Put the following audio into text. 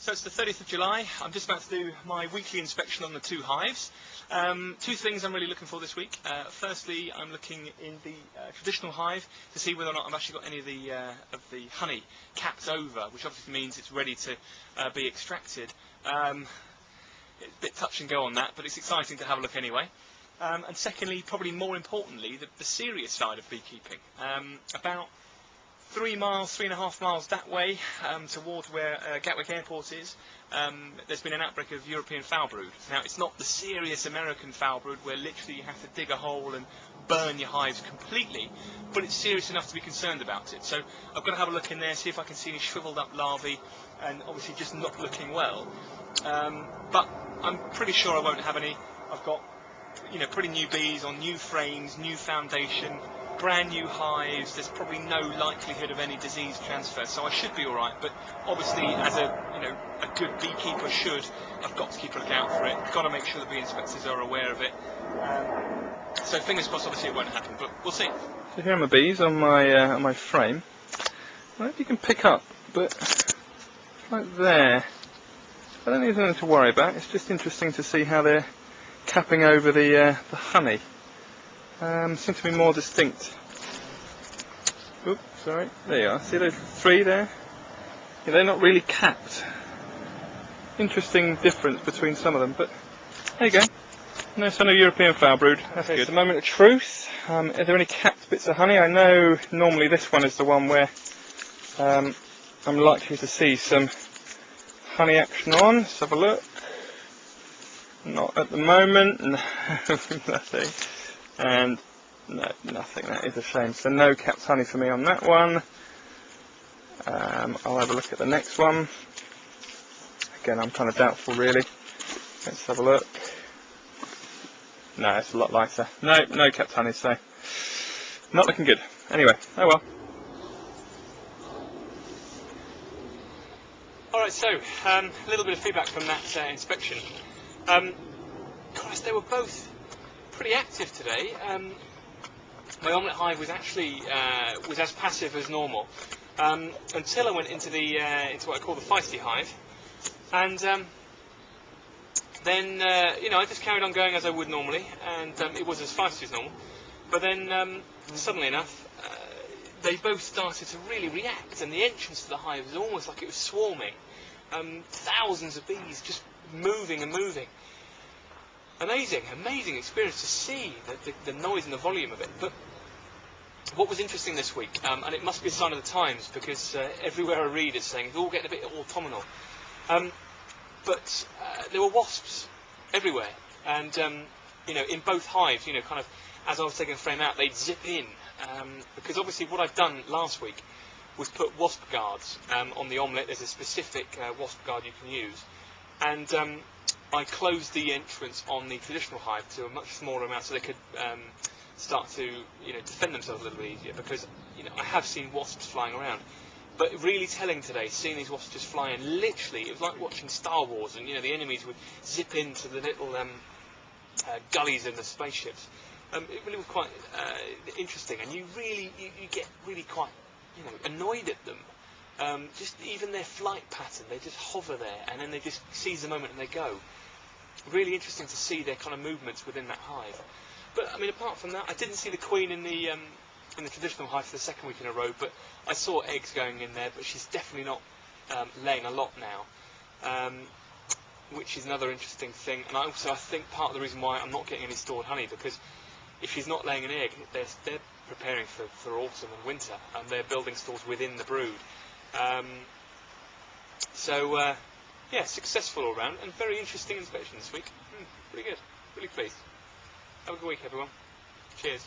So it's the 30th of July. I'm just about to do my weekly inspection on the two hives. Two things I'm really looking for this week. Firstly, I'm looking in the traditional hive to see whether or not I've actually got any of the honey capped over, which obviously means it's ready to be extracted. It's a bit touch and go on that, but it's exciting to have a look anyway. And secondly, probably more importantly, the serious side of beekeeping. About 3.5 miles that way, towards where Gatwick Airport is, there's been an outbreak of European foul brood. Now, it's not the serious American foul brood where literally you have to dig a hole and burn your hives completely, but it's serious enough to be concerned about it. So I've got to have a look in there, see if I can see any shriveled up larvae, and obviously just not looking well. But I'm pretty sure I won't have any. I've got, pretty new bees on new frames, new foundation, brand new hives. There's probably no likelihood of any disease transfer, so I should be all right. But obviously, as a good beekeeper should, I've got to keep a lookout for it. Got to make sure the bee inspectors are aware of it. So fingers crossed. Obviously, it won't happen, but we'll see. So here are my bees on my frame. I don't know if you can pick up, but right there. I don't think there's anything to worry about. It's just interesting to see how they're capping over the honey. Seem to be more distinct. Oops, sorry. There you are. See those three there? Yeah, they're not really capped. Interesting difference between some of them, but there you go. No sign of European foul brood. That's good. It's the moment of truth. Are there any capped bits of honey? I know normally this one is the one where I'm likely to see some honey action on. Let's have a look. Not at the moment. No, nothing. And no, nothing. That is a shame. So no capped honey for me on that one. I'll have a look at the next one. Again, I'm kind of doubtful really. Let's have a look. No, it's a lot lighter. No capped honey, so not looking good. Anyway, oh well. Alright, so a little bit of feedback from that inspection. Christ, they were both pretty active today. My omelette hive was actually was as passive as normal until I went into into what I call the feisty hive, and then I just carried on going as I would normally, and it was as feisty as normal. But then suddenly enough, they both started to really react, and the entrance to the hive was almost like it was swarming. Thousands of bees just moving and moving. Amazing experience to see the noise and the volume of it. But what was interesting this week, and it must be a sign of the times, because everywhere I read it's saying it's all getting a bit autumnal, but there were wasps everywhere, and in both hives, kind of as I was taking the frame out, they'd zip in, because obviously what I'd done last week was put wasp guards on the omelette. There's a specific wasp guard you can use, and I closed the entrance on the traditional hive to a much smaller amount, so they could start to defend themselves a little bit easier, because I have seen wasps flying around. But really telling today, seeing these wasps just flying, literally it was like watching Star Wars, and the enemies would zip into the little gullies in the spaceships. It really was quite interesting, and you get really quite annoyed at them. Just even their flight pattern, they just hover there, and then they just seize the moment and they go. Really interesting to see their kind of movements within that hive. But I mean, apart from that, I didn't see the queen in the traditional hive for the second week in a row, but I saw eggs going in there, but she's definitely not laying a lot now, which is another interesting thing. And I think part of the reason why I'm not getting any stored honey, because if she's not laying an egg, they're preparing for autumn and winter, and they're building stores within the brood. Yeah, successful all round, and very interesting inspection this week. Pretty good. Really pleased. Have a good week, everyone. Cheers.